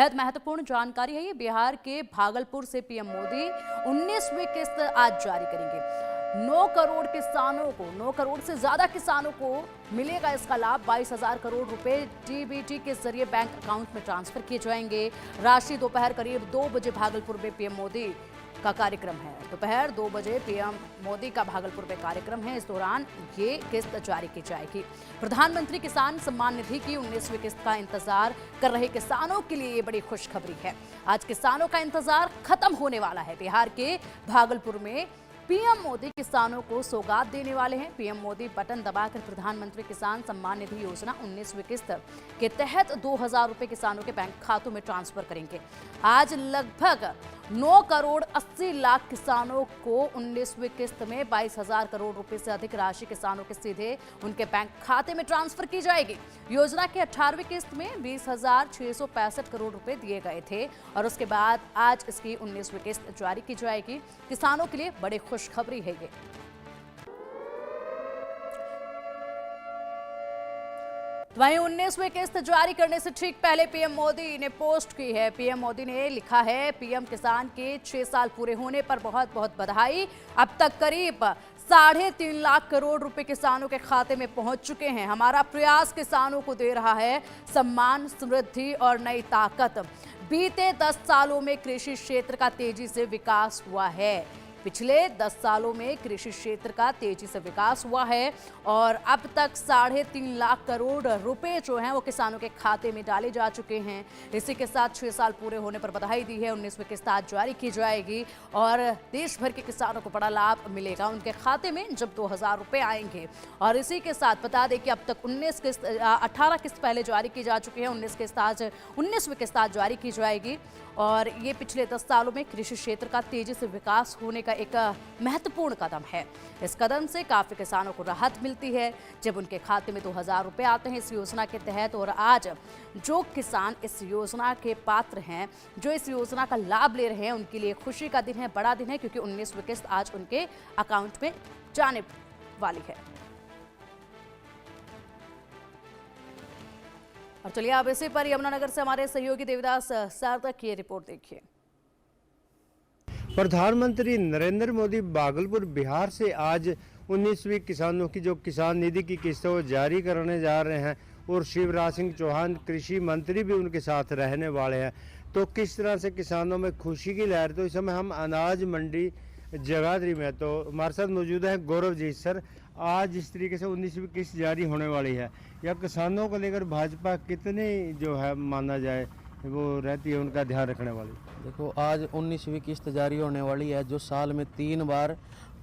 बेहद महत्वपूर्ण जानकारी है ये। बिहार के भागलपुर से पीएम मोदी 19वीं किस्त आज जारी करेंगे। 9 करोड़ किसानों को, 9 करोड़ से ज्यादा किसानों को मिलेगा इसका लाभ। 22,000 करोड़ रुपए डीबीटी के जरिए बैंक अकाउंट में ट्रांसफर किए जाएंगे। राशि दोपहर करीब 2 बजे भागलपुर में पीएम मोदी का कार्यक्रम है। दोपहर 2 बजे पीएम मोदी का भागलपुर में कार्यक्रम है। इस दौरान ये किस्त जारी की जाएगी। प्रधानमंत्री किसान सम्मान निधि की 19वीं किस्त का इंतजार कर रहे किसानों के लिए ये बड़ी खुशखबरी है। आज किसानों का इंतजार खत्म होने वाला है। बिहार के भागलपुर में पीएम मोदी किसानों को सौगात देने वाले हैं। पीएम मोदी बटन दबाकर प्रधानमंत्री किसान सम्मान निधि योजना 19वीं किस्त के तहत 2,000 रुपए किसानों के बैंक खातों में ट्रांसफर करेंगे। आज लगभग 9 करोड़ 80 लाख किसानों को 19वीं किस्त में 22,000 करोड़ रुपए से अधिक राशि किसानों के सीधे उनके बैंक खाते में ट्रांसफर की जाएगी। योजना की 18वीं किस्त में 20,665 करोड़ रुपए दिए गए थे और उसके बाद आज इसकी 19वीं किस्त जारी की जाएगी। किसानों के लिए बड़ी खुशखबरी है ये। वहीं 19वीं किस्त जारी करने से ठीक पहले पीएम मोदी ने पोस्ट की है। पीएम मोदी ने लिखा है, पीएम किसान के 6 साल पूरे होने पर बहुत बहुत बधाई। अब तक करीब 3.5 लाख करोड़ रुपए किसानों के खाते में पहुंच चुके हैं। हमारा प्रयास किसानों को दे रहा है सम्मान, समृद्धि और नई ताकत। बीते 10 सालों में कृषि क्षेत्र का तेजी से विकास हुआ है। पिछले 10 सालों में कृषि क्षेत्र का तेजी से विकास हुआ है और अब तक 3.5 लाख करोड़ रुपए जो हैं वो किसानों के खाते में डाले जा चुके हैं। इसी के साथ 6 साल पूरे होने पर बधाई दी है। 19वीं किस्त आज जारी की जाएगी और देश भर के किसानों को बड़ा लाभ मिलेगा उनके खाते में जब 2,000 रुपए आएंगे। और इसी के साथ बता दें कि अब तक 18 किस्त पहले जारी की जा चुकी है। 19वीं किस्त आज जारी की जाएगी और ये पिछले 10 सालों में कृषि क्षेत्र का तेजी से विकास होने का एक महत्वपूर्ण कदम है। इस कदम से काफी किसानों को राहत मिलती है जब उनके खाते में 2,000 रुपए आते हैं इस योजना के तहत। और आज जो किसान इस योजना के पात्र हैं, जो इस योजना का लाभ ले रहे हैं, उनके लिए खुशी का दिन है, बड़ा दिन है, क्योंकि 19वीं किस्त आज उनके अकाउंट में जाने वाली है। और चलिए अब इसी पर यमुनानगर से हमारे सहयोगी देवदास सार्थक की रिपोर्ट देखिए। प्रधानमंत्री नरेंद्र मोदी भागलपुर बिहार से आज 19वीं किसानों की जो किसान निधि की किस्तों जारी करने जा रहे हैं और शिवराज सिंह चौहान कृषि मंत्री भी उनके साथ रहने वाले हैं। तो किस तरह से किसानों में खुशी की लहर। तो इस समय हम अनाज मंडी जगाधरी में, तो हमारे साथ मौजूद है गौरव जी। सर, आज इस तरीके से 19वीं किस्त जारी होने वाली है, या किसानों को लेकर भाजपा कितनी जो है माना जाए वो रहती है उनका ध्यान रखने वाली? देखो, आज 19वीं किस्त जारी होने वाली है जो साल में 3 बार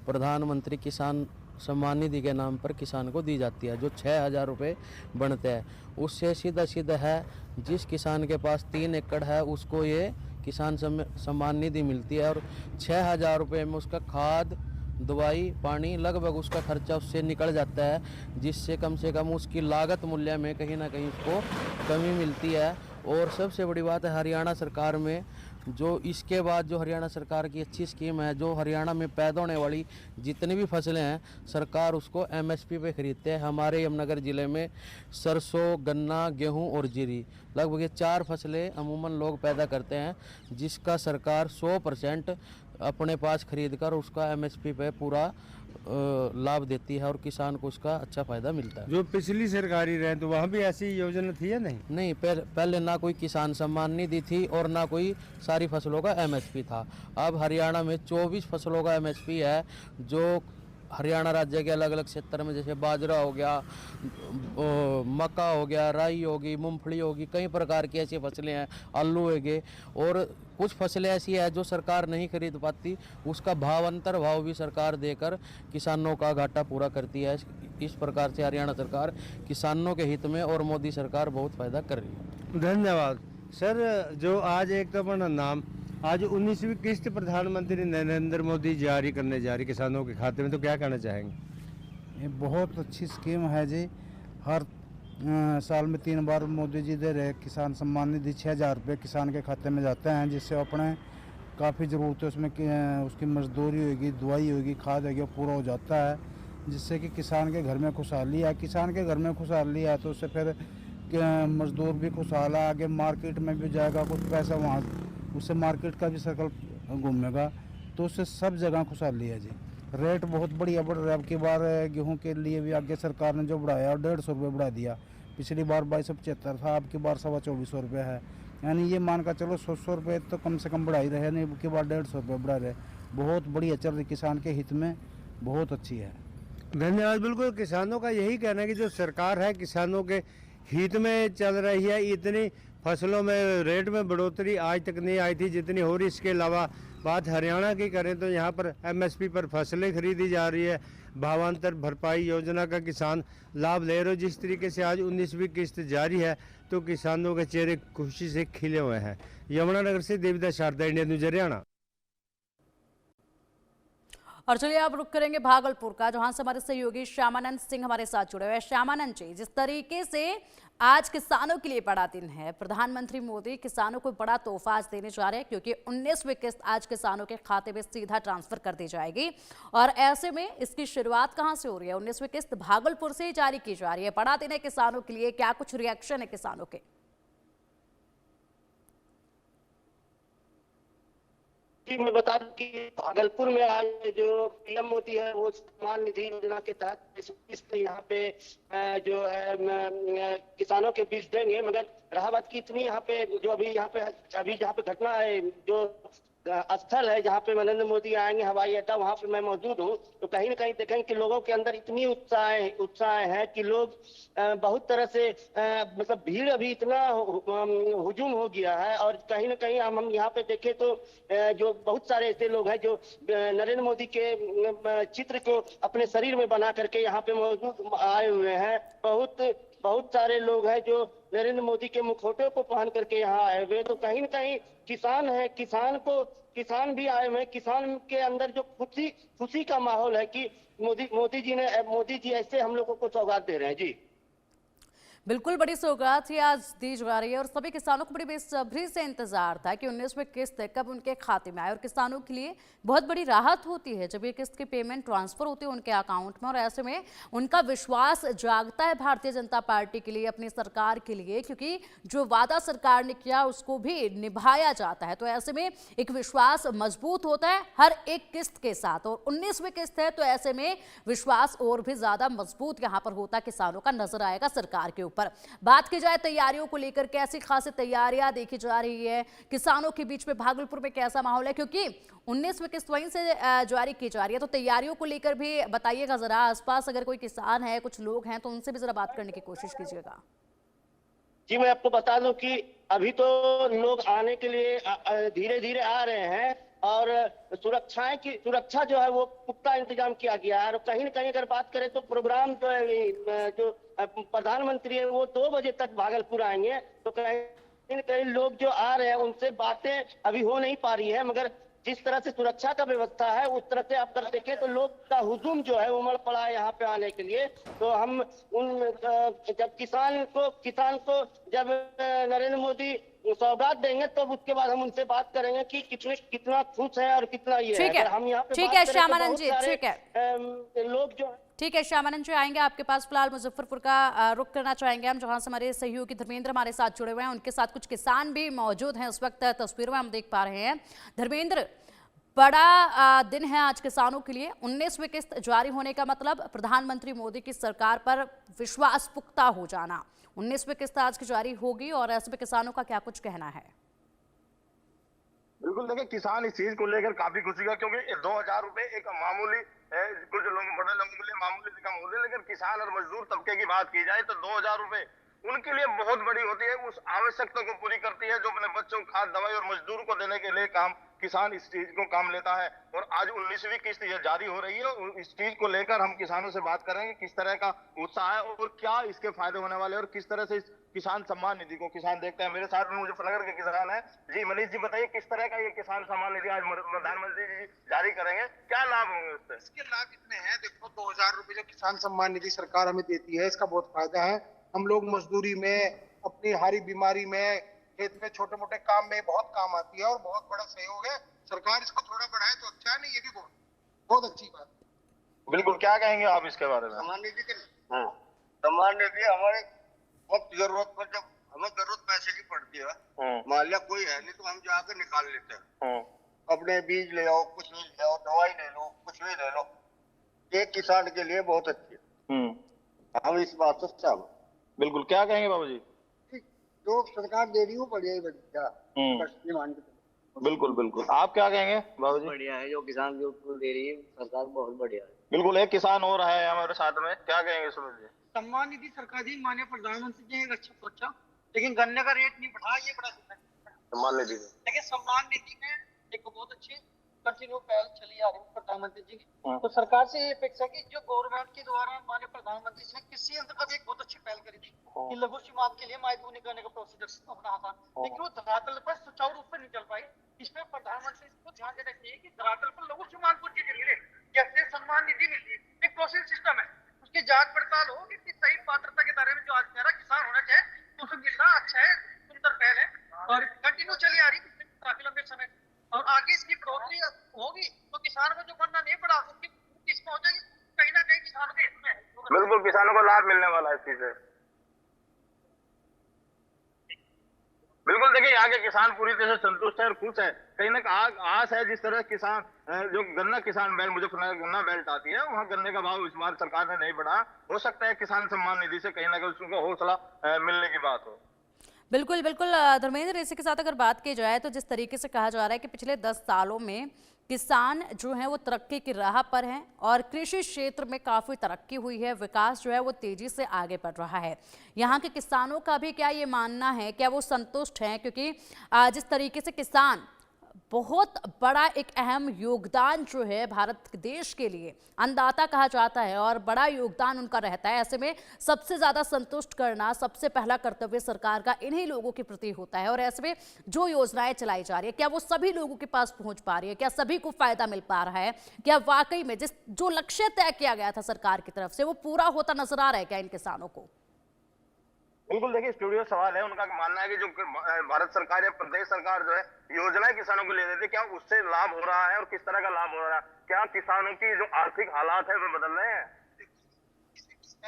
प्रधानमंत्री किसान सम्मान निधि के नाम पर किसान को दी जाती है, जो 6,000 रुपये बनते हैं। उससे सीधा सीधा है जिस किसान के पास 3 एकड़ है उसको ये किसान सम्मान निधि मिलती है और 6,000 रुपये में उसका खाद, दवाई, पानी, लगभग उसका खर्चा उससे निकल जाता है, जिससे कम से कम उसकी लागत मूल्य में कहीं ना कहीं उसको कमी मिलती है। और सबसे बड़ी बात है हरियाणा सरकार में, जो इसके बाद जो हरियाणा सरकार की अच्छी स्कीम है, जो हरियाणा में पैदा होने वाली जितनी भी फसलें हैं सरकार उसको एमएसपी पे खरीदते हैं। हमारे यमुनानगर ज़िले में सरसों, गन्ना, गेहूं और जीरी, लगभग ये 4 फसलें अमूमन लोग पैदा करते हैं, जिसका सरकार 100% अपने पास खरीदकर उसका एमएसपी पे पूरा लाभ देती है और किसान को उसका अच्छा फायदा मिलता है। जो पिछली सरकारी रहे तो वहाँ भी ऐसी योजना थी या नहीं? नहीं, पहले ना कोई किसान सम्मान निधि थी और ना कोई सारी फसलों का एमएसपी था। अब हरियाणा में 24 फसलों का एमएसपी है, जो हरियाणा राज्य के अलग अलग क्षेत्र में, जैसे बाजरा हो गया, मक्का हो गया, राई होगी, मूंगफली होगी, कई प्रकार की ऐसी फसलें हैं, आलू होंगे। और कुछ फसलें ऐसी है जो सरकार नहीं खरीद पाती, उसका अंतर भाव भी सरकार देकर किसानों का घाटा पूरा करती है। इस प्रकार से हरियाणा सरकार किसानों के हित में और मोदी सरकार बहुत फायदा कर रही है। धन्यवाद सर। जो आज एक तो अपना नाम, आज 19वीं किस्त प्रधानमंत्री नरेंद्र मोदी जारी करने जा रही किसानों के खाते में, तो क्या कहना चाहेंगे? ये बहुत अच्छी स्कीम है जी। हर साल में 3 बार मोदी जी दे रहे किसान सम्मान निधि 6,000 रुपये किसान के खाते में जाते हैं, जिससे अपने काफ़ी ज़रूरत है उसमें उसकी मजदूरी होगी, दवाई होगी, खाद होगी, पूरा हो जाता है, जिससे कि किसान के घर में खुशहाली है। किसान के घर में खुशहाली है तो उससे फिर मजदूर भी खुशहाल है, आगे मार्केट में भी जाएगा, कुछ पैसा वहाँ उससे मार्केट का भी सर्कल घूमेगा, तो उससे सब जगह खुशहाली है जी। रेट बहुत बढ़िया बढ़ रहा है। अब की बार गेहूं के लिए भी आगे सरकार ने जो बढ़ाया 150 रुपये बढ़ा दिया। पिछली बार 2275 था, अब की बार 2400 रुपये है। यानी ये मान कर चलो 100 रुपये तो कम से कम बढ़ा ही रहे, नहीं अब की बार 150 रुपये बढ़ा रहे। बहुत बढ़िया चल रही, किसान के हित में बहुत अच्छी है। धन्यवाद। बिल्कुल किसानों का यही कहना है कि जो सरकार है किसानों के हित में चल रही है। इतनी फसलों में रेट में बढ़ोतरी आज तक नहीं आई थी जितनी हो रही। इसके अलावा बात हरियाणा की करें तो यहाँ पर एमएसपी पर फसलें खरीदी जा रही है। भावांतर भरपाई योजना का किसान लाभ ले रहे हो। जिस तरीके से आज 19वीं किस्त जारी है तो किसानों के चेहरे खुशी से खिले हुए हैं। यमुनानगर से देविदास शारदा, इंडिया न्यूज हरियाणा। और चलिए अब रुक करेंगे भागलपुर का, जहां से हमारे सहयोगी श्यामानंद सिंह हमारे साथ जुड़े हुए हैं। श्यामानंद जी, जिस तरीके से आज किसानों के लिए बड़ा दिन है, प्रधानमंत्री मोदी किसानों को बड़ा तोहफा आज देने जा रहे हैं, क्योंकि 19वीं किस्त आज किसानों के खाते में सीधा ट्रांसफर कर दी जाएगी। और ऐसे में इसकी शुरुआत कहां से हो रही है? 19वीं किस्त भागलपुर से ही जारी की जा रही है। बड़ा दिन है किसानों के लिए, क्या कुछ रिएक्शन है किसानों के? जी, मैं बता दूं कि भागलपुर में आज जो पीएम मोदी है वो सम्मान निधि योजना के तहत किस्त यहाँ पे जो है किसानों के बीच देंगे। मगर रहा बात की इतनी यहाँ पे जो अभी जहाँ पे घटना है, जो स्थल है जहाँ पे नरेंद्र मोदी आएंगे, हवाई अड्डा, वहाँ पे मैं मौजूद हूँ। तो कहीं ना कहीं देखेंगे कि लोगों के अंदर इतनी उत्साह है कि लोग बहुत तरह से मतलब भीड़ अभी इतना हुजूम हो गया है। और कहीं ना कहीं हम यहाँ पे देखें तो जो बहुत सारे ऐसे लोग हैं जो नरेंद्र मोदी के चित्र को अपने शरीर में बना करके यहाँ पे मौजूद आए हुए हैं। बहुत सारे लोग हैं जो नरेंद्र मोदी के मुखौटे को पहन करके यहाँ आए हुए। तो कहीं ना कहीं किसान है, किसान भी आए हुए हैं। किसान के अंदर जो खुशी का माहौल है कि मोदी जी ऐसे हम लोगों को सौगात दे रहे हैं। जी बिल्कुल, बड़ी सौगात ही आज दी जा रही है और सभी किसानों को बड़ी बेसब्री से इंतजार था कि 19वीं किस्त कब उनके खाते में आए। और किसानों के लिए बहुत बड़ी राहत होती है जब ये किस्त की पेमेंट ट्रांसफर होती है उनके अकाउंट में। और ऐसे में उनका विश्वास जागता है भारतीय जनता पार्टी के लिए, अपनी सरकार के लिए, क्योंकि जो वादा सरकार ने किया उसको भी निभाया जाता है। तो ऐसे में एक विश्वास मजबूत होता है हर एक किस्त के साथ। और 19वीं किस्त है तो ऐसे में विश्वास और भी ज्यादा मजबूत यहाँ पर होता किसानों का नजर आएगा सरकार के ऊपर। बात की जाए तैयारियों को लेकर, कैसी खासी तैयारियां देखी जा रही है किसानों के बीच में? भागलपुर में कैसा माहौल है, क्योंकि 19वीं किस्त वहीं से जारी की जा रही है। तो तैयारियों को लेकर भी बताइएगा जरा। आसपास अगर कोई किसान है, कुछ लोग हैं, तो उनसे भी जरा बात करने की कोशिश कीजिएगा। जी, मैं आपको बता दूं कि अभी तो लोग आने के लिए धीरे धीरे आ रहे हैं और सुरक्षा जो है वो पुख्ता इंतजाम किया गया है। और कहीं ना कहीं अगर बात करें तो प्रोग्राम जो प्रधानमंत्री है वो 2 बजे तक भागलपुर आएंगे। तो कहीं ना कहीं लोग जो आ रहे हैं उनसे बातें अभी हो नहीं पा रही है। मगर जिस तरह से सुरक्षा का व्यवस्था है उस तरह से आप अगर देखें तो लोग का हुजूम जो है उमड़ पड़ा है यहाँ पे आने के लिए। तो हम जब किसान को जब नरेंद्र मोदी सौगात देंगे तो उसके बाद हम उनसे बात करेंगे कि कितना खुश है और कितना ये ठीक है। हम यहाँ पे ठीक है श्यामानंद जी, ठीक ठीक है लोग जो ठीक है श्यामानंद जी, आएंगे आपके पास। फिलहाल मुजफ्फरपुर का रुख करना चाहेंगे हम, जहां से हमारे सहयोगी धर्मेंद्र हमारे साथ जुड़े हुए हैं। उनके साथ कुछ किसान भी मौजूद हैं, उस वक्त तस्वीरों में हम देख पा रहे हैं। धर्मेंद्र, बड़ा दिन है आज किसानों के लिए। 19वीं किस्त जारी होने का मतलब प्रधानमंत्री मोदी की सरकार पर विश्वास पुख्ता हो जाना। 19वीं किस्त आज की जारी होगी और ऐसे में किसानों का क्या कुछ कहना है? बिल्कुल, देखिए किसान इस चीज को लेकर काफी खुशी का, क्योंकि 2000 रुपए एक मामूली कुछ लोग बड़े लोगों के लिए मामूली से कम होते हैं, लेकिन किसान और मजदूर तबके की बात की जाए तो 2000 रुपए उनके लिए बहुत बड़ी होती है। उस आवश्यकता को पूरी करती है जो अपने बच्चों को खाद, दवाई और मजदूर को देने के लिए किसान इस चीज को काम लेता है। और आज 19वीं किस्त ये जारी हो रही है और इस चीज को लेकर हम किसानों से बात करेंगे किस तरह का उत्साह है और क्या इसके फायदे होने वाले और किस तरह से किसान सम्मान निधि को किसान देखते हैं। मेरे साथ में मुजफ्फरनगर के किसान है। जी मनीष जी, बताइए किस तरह का ये किसान सम्मान निधि आज प्रधानमंत्री जी जारी करेंगे, क्या लाभ होंगे उससे? इसके लाभ इतने हैं, देखो 2000 रुपए जो किसान सम्मान निधि सरकार हमें देती है इसका बहुत फायदा है। हम लोग मजदूरी में, अपनी हारी बीमारी में, खेत में छोटे मोटे काम में बहुत काम आती है और बहुत बड़ा सहयोग है। सरकार इसको थोड़ा बढ़ाए तो अच्छा है, नहीं ये भी बहुत अच्छी बात। बिल्कुल, क्या कहेंगे आप इसके बारे में? सम्मान निधि के सम्मान निधि हमारे वक्त जरूरत पर जब हमें जरूरत पैसे की पड़ती है, मान लिया कोई है नहीं तो हम जाकर निकाल लेते हैं। अपने बीज ले आओ, कुछ भी ले आओ, दवाई ले लो, कुछ भी ले लो, ये किसान के लिए बहुत अच्छी है। हम इस बात से सहमत। बिल्कुल। क्या कहेंगे बाबू जी? जो सरकार दे रही है बढ़िया ही बढ़िया। बिल्कुल बिल्कुल। आप क्या कहेंगे बाबू जी? बढ़िया है जो किसान जो दे रही है सरकार, बहुत बढ़िया है। बिल्कुल। एक किसान और है हमारे साथ में, क्या कहेंगे सुनील जी? सम्मान निधि सरकार जी माननीय प्रधानमंत्री जी ने एक अच्छा सोचा, लेकिन गन्ने का रेट नहीं बढ़ा, ये बड़ा दुख है। सम्मान निधि लेकिन सम्मान निधि में एक बहुत अच्छी कंटिन्यू पहल चली आ रही है प्रधानमंत्री जी की। तो सरकार से ये अपेक्षा की जो गवर्नमेंट के द्वारा माननीय प्रधानमंत्री जी ने कृषि यंत्र का भी एक बहुत अच्छी पहल करी थी कि लघु सीमांत के लिए माइक्रोनी करने का प्रोसीजर अपना था, लेकिन वो धरातल पर सुचारू रूप से नहीं चल पाई। इसमें प्रधानमंत्री को ध्यान देना चाहिए कि धरातल पर लघु सीमांत को चीजें मिले, जैसे सम्मान निधि मिलती है, एक प्रोसेस सिस्टम है, उसकी जांच पड़ताल हो कि सही पात्रता के दायरे में जो आज मेरा किसान होना चाहिए तो उसे मिलना अच्छा है, सुंदर पहल है और कंटिन्यू चली आ रही है काफी लंबे समय, और आगे इसकी बढ़ोतरी होगी तो किसान को जो बनना नहीं पड़ा उसकी किस्म हो जाएगी, कहीं ना कहीं किसानों के हित में है। बिल्कुल, किसानों को लाभ मिलने वाला है इस चीज से। बिल्कुल। देखिए, यहाँ के किसान पूरी तरह से संतुष्ट है और खुश है। कहीं ना आस है, जिस तरह किसान जो गन्ना किसान बैल मुजफ्फरनगर गन्ना बेल्ट आती है, वहाँ गन्ने का भाव इस बार सरकार ने नहीं बढ़ा। हो सकता है किसान सम्मान निधि से कहीं ना कहीं उसको हौसला मिलने की बात हो। बिल्कुल बिल्कुल। धर्मेंद्र, इसी के साथ अगर बात की जाए तो जिस तरीके से कहा जा रहा है कि पिछले 10 सालों में किसान जो है वो तरक्की की राह पर हैं और कृषि क्षेत्र में काफ़ी तरक्की हुई है, विकास जो है वो तेज़ी से आगे बढ़ रहा है। यहाँ के किसानों का भी क्या ये मानना है, क्या वो संतुष्ट हैं? क्योंकि जिस तरीके से किसान बहुत बड़ा एक अहम योगदान जो है भारत देश के लिए अन्नदाता कहा जाता है और बड़ा योगदान उनका रहता है, ऐसे में सबसे ज़्यादा संतुष्ट करना सबसे पहला कर्तव्य सरकार का इन्हीं लोगों के प्रति होता है। और ऐसे में जो योजनाएं चलाई जा रही है, क्या वो सभी लोगों के पास पहुंच पा रही है? क्या सभी को फायदा मिल पा रहा है? क्या वाकई में जो लक्ष्य तय किया गया था सरकार की तरफ से वो पूरा होता नजर आ रहा है क्या इन किसानों को? बिल्कुल। देखिए, स्टूडियो सवाल है, उनका मानना है कि जो भारत सरकार या प्रदेश सरकार जो है योजनाएं किसानों को ले देती है, क्या उससे लाभ हो रहा है और किस तरह का लाभ हो रहा है? क्या किसानों की जो आर्थिक हालात है वो बदल रहे हैं?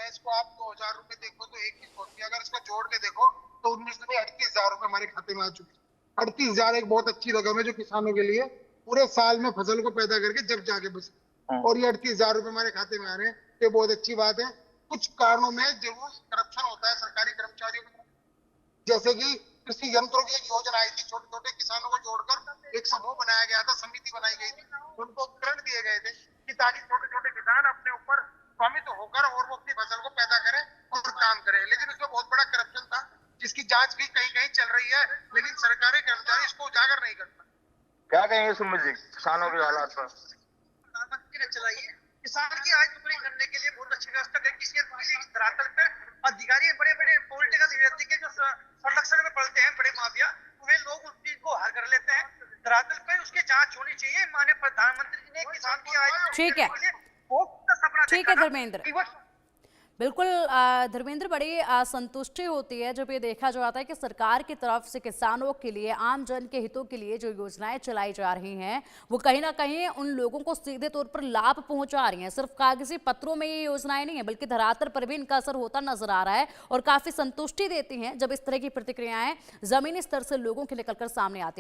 इसको आप 2000 रुपए देखो तो एक किस्त होती है, अगर इसको जोड़ के देखो तो 19 में 38,000 रुपए हमारे खाते में आ चुके हैं। 38,000 एक बहुत अच्छी रकम है जो किसानों के लिए पूरे साल में फसल को पैदा करके जब जाके बस, और ये 38,000 रुपए हमारे खाते में आ रहे हैं, ये बहुत अच्छी बात है। कुछ कारणों में जरूर करप्शन होता है सरकारी कर्मचारियों में, जैसे कि कृषि यंत्रों की एक योजना आई थी, छोटे छोटे किसानों को जोड़कर एक समूह बनाया गया था, समिति बनाई गई थी, उनको उपकरण दिए गए थे कि ताकि छोटे छोटे किसान अपने ऊपर स्वामित्व होकर और वो अपनी फसल को पैदा करें और काम करें। लेकिन उसमें बहुत बड़ा करप्शन था जिसकी जांच भी कहीं कहीं चल रही है, लेकिन सरकारी कर्मचारी इसको उजागर नहीं करता। क्या कहेंगे सुमित जी किसानों के हालात पर? प्रधानमंत्री ने चलाई है, किसान की आय दुगनी करने के लिए बहुत अच्छी व्यवस्था करी। किसी धरातल पे अधिकारी बड़े बड़े पॉलिटिकल व्यक्ति के जो संरक्षण में पड़ते हैं, बड़े माफिया, वे लोग उस चीज को हल कर लेते हैं। धरातल पे उसकी जांच होनी चाहिए। माननीय प्रधानमंत्री जी ने किसान की आय ठीक है, सपना ठीक है धर्मेंद्र। बिल्कुल धर्मेंद्र, बड़ी संतुष्टि होती है जब ये देखा जाता है कि सरकार की तरफ से किसानों के लिए, आम जन के हितों के लिए जो योजनाएं चलाई जा रही हैं वो कहीं ना कहीं उन लोगों को सीधे तौर पर लाभ पहुंचा रही हैं। सिर्फ कागजी पत्रों में ये योजनाएं नहीं है बल्कि धरातल पर भी इनका असर होता नजर आ रहा है और काफी संतुष्टि देती हैं जब इस तरह की प्रतिक्रियाएं जमीनी स्तर से लोगों के निकलकर सामने आती है।